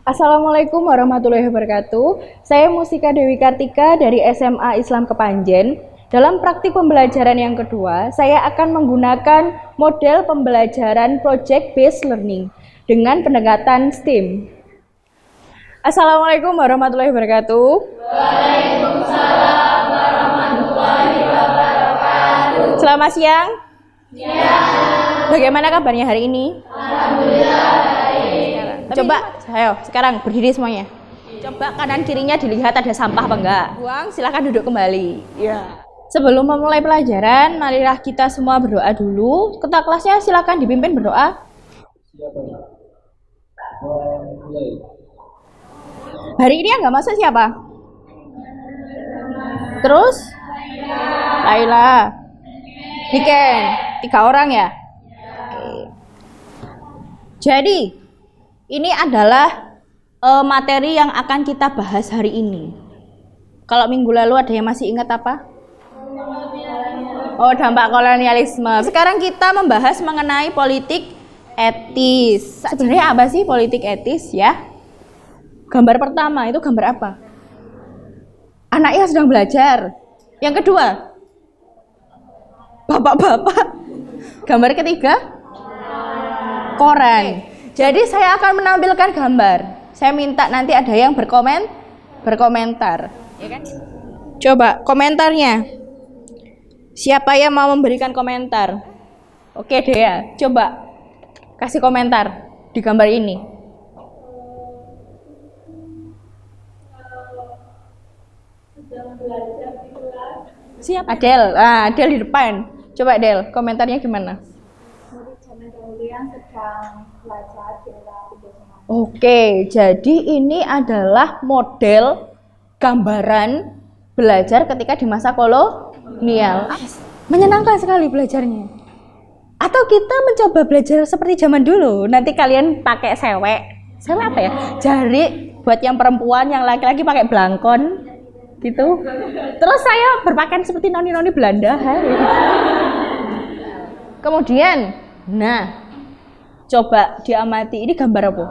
Assalamualaikum warahmatullahi wabarakatuh. Saya Mustika Dewi Kartika dari SMA Islam Kepanjen. Dalam praktik pembelajaran yang kedua, saya akan menggunakan model pembelajaran Project Based Learning dengan pendekatan STEAM. Assalamualaikum warahmatullahi wabarakatuh. Waalaikumsalam warahmatullahi wabarakatuh. Selamat siang. Ya, Bagaimana kabarnya hari ini? alhamdulillah baik. Coba, ayo sekarang berdiri semuanya. Coba kanan kirinya dilihat ada sampah apa enggak. Buang, silahkan duduk kembali. Ya. Sebelum memulai pelajaran, marilah kita semua berdoa dulu. Ketua kelasnya silahkan dipimpin berdoa. Hari ini yang nggak masuk siapa? Terus? Laila. Niken. 3 orang ya? Oke. Jadi, ini adalah materi yang akan kita bahas hari ini. Kalau minggu lalu ada yang masih ingat apa? Oh, dampak kolonialisme. Sekarang kita membahas mengenai politik etis. Sebenarnya apa sih politik etis ya? Gambar pertama itu gambar apa? Anaknya sedang belajar. Yang kedua, bapak-bapak. Gambar ketiga, koran. Jadi saya akan menampilkan gambar. Saya minta nanti ada yang berkomentar. Ya kan? Coba komentarnya. Siapa yang mau memberikan komentar? Oke Dea, coba kasih komentar di gambar ini. Siap. Adel, Adel di depan. Coba Adel, komentarnya gimana? Oke, jadi ini adalah model gambaran belajar ketika di masa kolonial. Menyenangkan sekali belajarnya. Atau kita mencoba belajar seperti zaman dulu. Nanti kalian pakai sewek. Sewek apa ya? Jari buat yang perempuan, yang laki-laki pakai belangkon. Gitu. Terus saya berpakaian seperti noni-noni Belanda. Kemudian, nah, coba diamati. Ini gambar apa?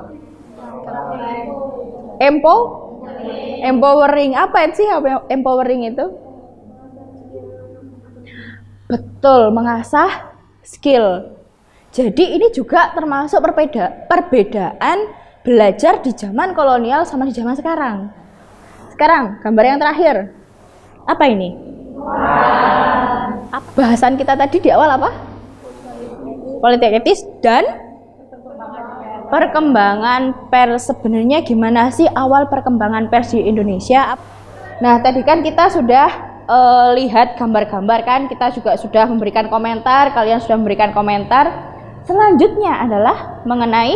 Empowering. Apa sih empowering itu? Betul, mengasah skill. Jadi ini juga termasuk perbedaan belajar di zaman kolonial sama di zaman sekarang. Sekarang, gambar yang terakhir. Apa ini? Bahasan kita tadi di awal apa? Politik etis dan perkembangan pers. Sebenarnya gimana sih awal perkembangan pers di Indonesia? Nah, tadi kan kita sudah lihat gambar-gambar kan, kita juga sudah memberikan komentar, kalian sudah memberikan komentar. Selanjutnya adalah mengenai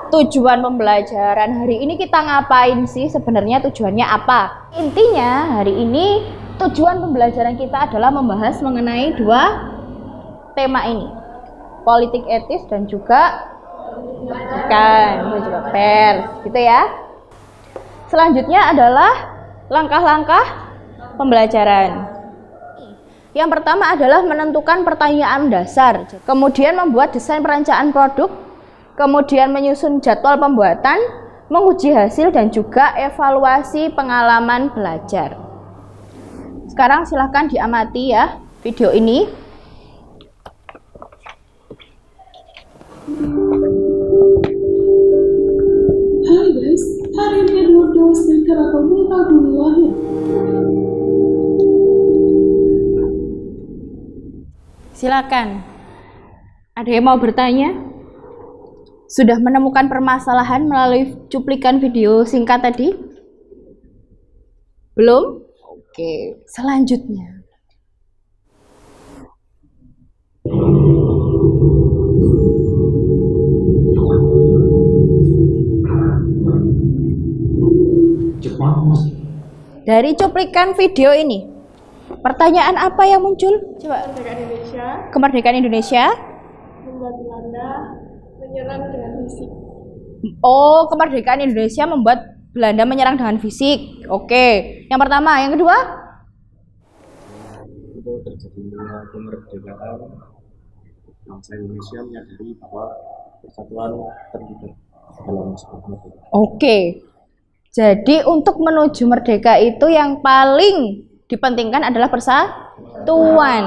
tujuan pembelajaran. Hari ini kita ngapain sih sebenarnya, tujuannya apa? Intinya hari ini tujuan pembelajaran kita adalah membahas mengenai 2 tema ini. Politik etis dan juga pers, gitu ya. Selanjutnya adalah langkah-langkah pembelajaran. Yang pertama adalah menentukan pertanyaan dasar, kemudian membuat desain perencanaan produk, kemudian menyusun jadwal pembuatan, menguji hasil, dan juga evaluasi pengalaman belajar. Sekarang silahkan diamati ya video ini. Hai guys, hari ini adalah doa stiker atau minta dulu lahir. Silakan. Ada yang mau bertanya? Sudah menemukan permasalahan melalui cuplikan video singkat tadi? Belum? Oke, selanjutnya. Dari cuplikan video ini, pertanyaan apa yang muncul? Coba. Kemerdekaan Indonesia. Membuat Belanda menyerang dengan fisik. Oh, kemerdekaan Indonesia membuat Belanda menyerang dengan fisik. Oke. Yang pertama, yang kedua? Untuk terjadinya kemerdekaan bangsa Indonesia menyadari bahwa persatuan terlibat. Oke. Jadi untuk menuju merdeka itu yang paling dipentingkan adalah persatuan.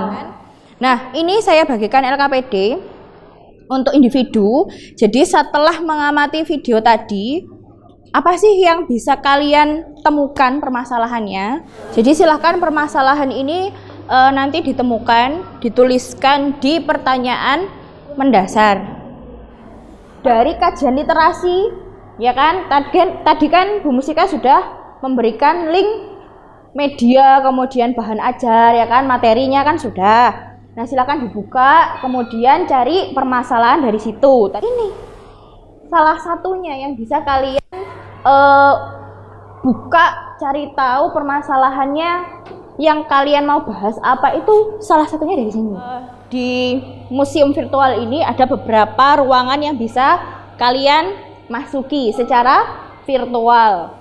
Nah, ini saya bagikan LKPD untuk individu. Jadi setelah mengamati video tadi, apa sih yang bisa kalian temukan permasalahannya? Jadi silahkan permasalahan ini nanti ditemukan, dituliskan di pertanyaan mendasar. Dari kajian literasi, ya kan? Tadi kan Bu Musika sudah memberikan link media, kemudian bahan ajar, ya kan? Materinya kan sudah. Nah, silakan dibuka, kemudian cari permasalahan dari situ. Ini salah satunya yang bisa kalian buka, cari tahu permasalahannya yang kalian mau bahas apa, itu salah satunya dari sini. Di museum virtual ini ada beberapa ruangan yang bisa kalian masuki secara virtual.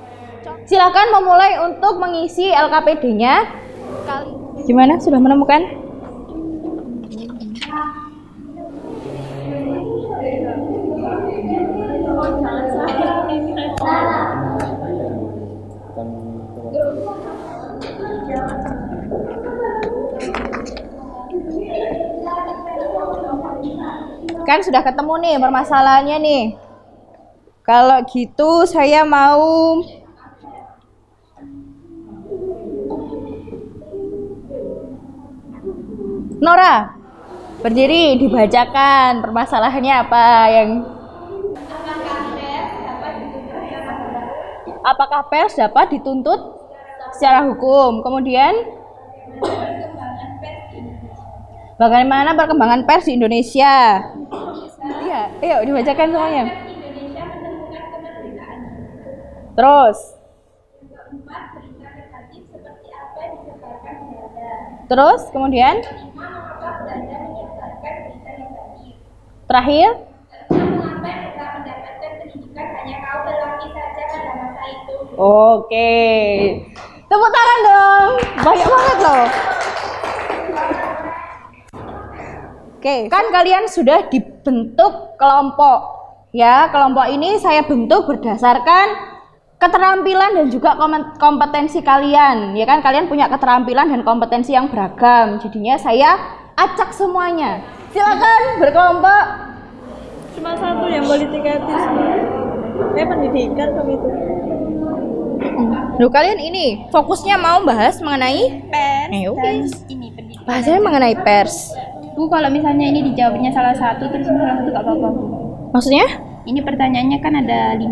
Silakan memulai untuk mengisi LKPD-nya. Gimana? Sudah menemukan? Kan sudah ketemu nih permasalahannya nih. Kalau gitu saya mau Nora berdiri, dibacakan permasalahannya apa yang apakah pers dapat dituntut secara hukum? Kemudian bagaimana perkembangan pers di Indonesia? Iya, ayo dibacakan semuanya. Terus. Terus kemudian terakhir. Oke. Tepuk tangan dong. Banyak banget loh. Oke, kan kalian sudah dibentuk kelompok. Ya, kelompok ini saya bentuk berdasarkan keterampilan dan juga kompetensi kalian. Ya kan, kalian punya keterampilan dan kompetensi yang beragam. Jadinya saya acak semuanya. Silakan berkelompok. Cuma satu yang politik etis. Pendidikan kami itu. Loh, kalian ini fokusnya mau bahas mengenai Pers oke. dan ini pendidikan. Bahasanya mengenai pers. Bu, kalau misalnya ini dijawabnya salah satu terus salah satu gak apa-apa, Bu. Maksudnya? Ini pertanyaannya kan ada 5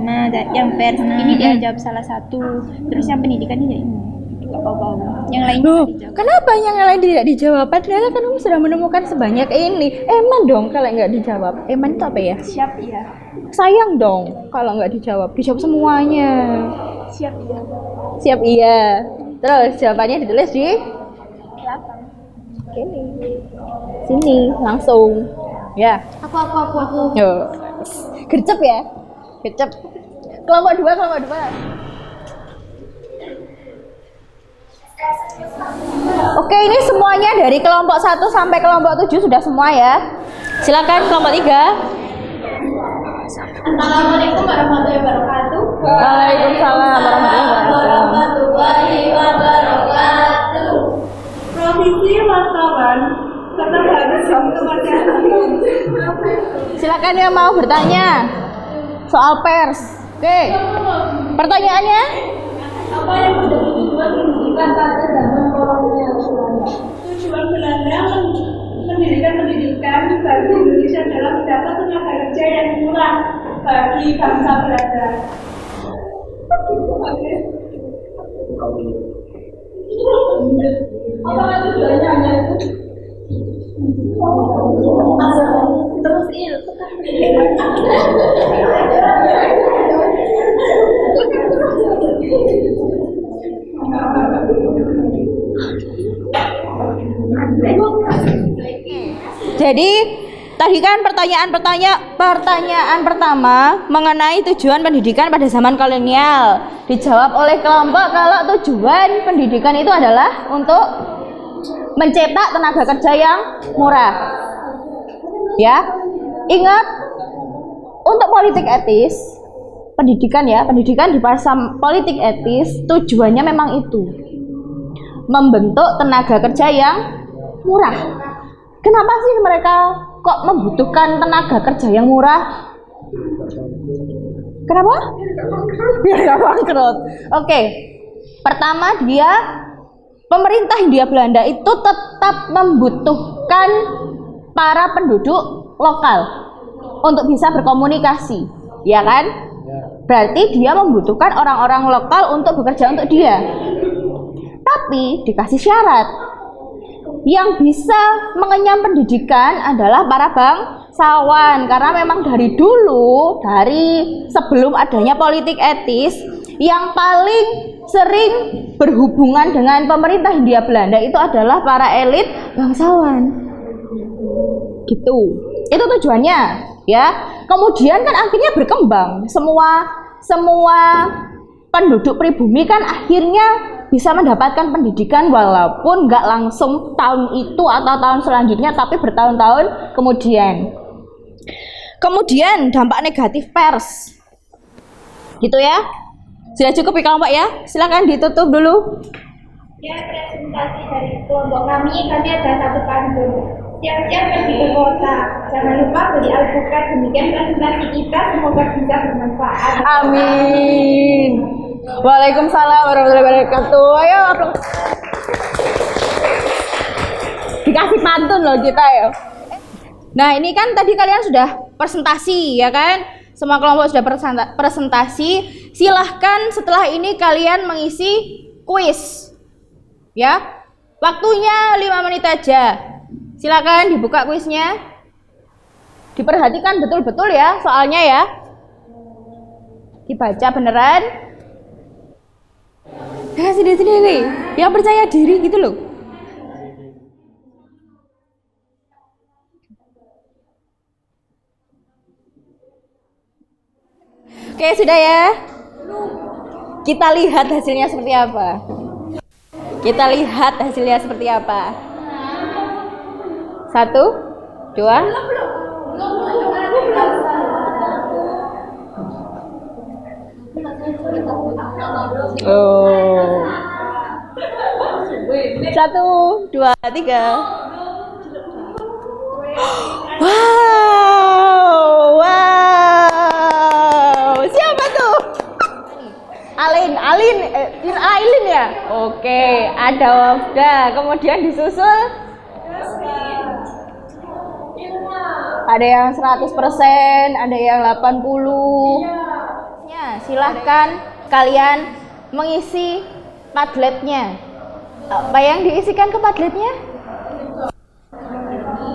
yang pers. Ini dia jawab salah satu. Terus yang pendidikan ini gak apa-apa, Bu. Yang lainnya Loh, nggak dijawab. kenapa yang lain tidak dijawab? Padahal kan kamu sudah menemukan sebanyak ini. Eman dong kalau nggak dijawab. Eman itu apa ya? Siap, iya. Sayang dong kalau nggak dijawab. Dijawab semuanya. Siap, iya. Siap iya. Terus jawabannya ditulis di Belakang. sini langsung. Ya. Aku. Yo. Gercep ya. Gercep. Kelompok 2. Oke, ini semuanya dari kelompok 1 sampai kelompok 7 sudah semua ya. Silakan kelompok 3. Assalamualaikum warahmatullahi wabarakatuh. Waalaikumsalam warahmatullahi wabarakatuh. Profesi wartawan tetap harus kepada. Silakan yang mau bertanya soal pers. Oke. Pertanyaannya? Apa yang menjadi tujuan pendidikan pada zaman kolonial Belanda? Tujuan Belanda mendirikan pendidikan bagi Indonesia dalam mendapat tenaga kerja yang murah bagi bangsa Belanda. Apakah tujuannya hanya itu? Terus Jadi tadi kan pertanyaan pertama mengenai tujuan pendidikan pada zaman kolonial dijawab oleh kelompok kalau tujuan pendidikan itu adalah untuk mencetak tenaga kerja yang murah. Ya, ingat untuk politik etis pendidikan ya, pendidikan di masa politik etis tujuannya memang itu, membentuk tenaga kerja yang murah. Kenapa sih mereka kok membutuhkan tenaga kerja yang murah? Kenapa? Biar gak bangkrut. Oke, pertama pemerintah Hindia Belanda itu tetap membutuhkan para penduduk lokal untuk bisa berkomunikasi, ya kan? Berarti dia membutuhkan orang-orang lokal untuk bekerja untuk dia. Tapi dikasih syarat. Yang bisa mengenyam pendidikan adalah para bangsawan, karena memang dari dulu, dari sebelum adanya politik etis, yang paling sering berhubungan dengan pemerintah Hindia Belanda itu adalah para elit bangsawan. Gitu. Itu tujuannya, ya. Kemudian kan akhirnya berkembang. Semua penduduk pribumi kan akhirnya bisa mendapatkan pendidikan walaupun nggak langsung tahun itu atau tahun selanjutnya, tapi bertahun-tahun kemudian. Kemudian dampak negatif pers, gitu ya. Sudah cukup ya kelompok ya, silakan ditutup dulu. Ya, presentasi dari kelompok kami ada satu pantun. Siap-siap pergi ke kota, jangan lupa beli alpukat. Demikian presentasi kita, semoga bisa bermanfaat. Amin. Waalaikumsalam warahmatullahi wabarakatuh. Ayo, dikasih pantun loh kita ya. Nah, ini kan tadi kalian sudah presentasi ya kan? Semua kelompok sudah presentasi. Silahkan setelah ini kalian mengisi kuis. Ya. Waktunya 5 menit aja. Silakan dibuka kuisnya. Diperhatikan betul-betul ya soalnya ya. Dibaca beneran. Sini, yang percaya diri gitu loh. Oke, sudah ya. Kita lihat hasilnya seperti apa. Satu, dua. Oh. 1, 2, 3. Wow. Siapa tuh? Ailin ya? Oke, ada Wafda. Kemudian disusul ada yang 100%, ada yang 80. Ya, silahkan kalian mengisi Padletnya. Apa yang diisikan ke Padletnya?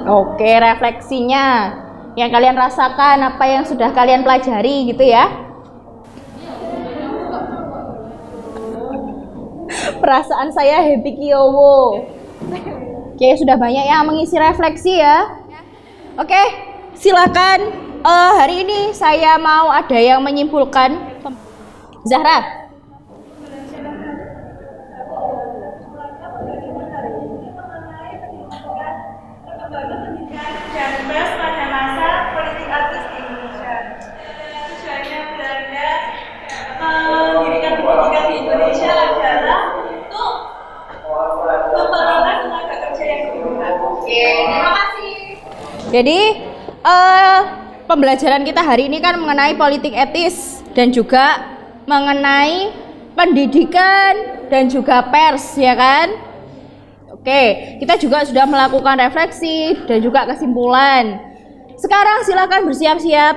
Oke, refleksinya yang kalian rasakan, apa yang sudah kalian pelajari gitu ya. Perasaan saya happy kiowo. Oke, sudah banyak yang mengisi refleksi ya. Oke, silakan. Hari ini saya mau ada yang menyimpulkan. Zahra. Dan pers pada masa politik etis di Indonesia. Tujuannya Belanda mendirikan pendidikan di Indonesia adalah untuk memperoleh tenaga kerja yang berguna. Oke, terima kasih. Jadi pembelajaran kita hari ini kan mengenai politik etis dan juga mengenai pendidikan dan juga pers, ya kan? Oke, kita juga sudah melakukan refleksi dan juga kesimpulan. Sekarang silakan bersiap-siap.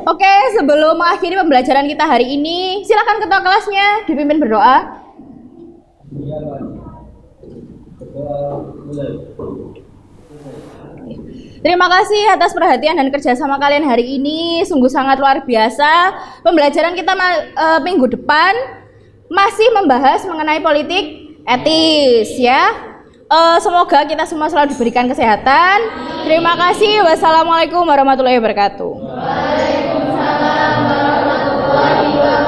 Oke, sebelum mengakhiri pembelajaran kita hari ini, silakan ketua kelasnya dipimpin berdoa. Terima kasih atas perhatian dan kerjasama kalian hari ini, sungguh sangat luar biasa. Pembelajaran kita minggu depan masih membahas mengenai politik etis ya. Semoga kita semua selalu diberikan kesehatan. Terima kasih. Wassalamualaikum warahmatullahi wabarakatuh. Waalaikumsalam warahmatullahi wabarakatuh.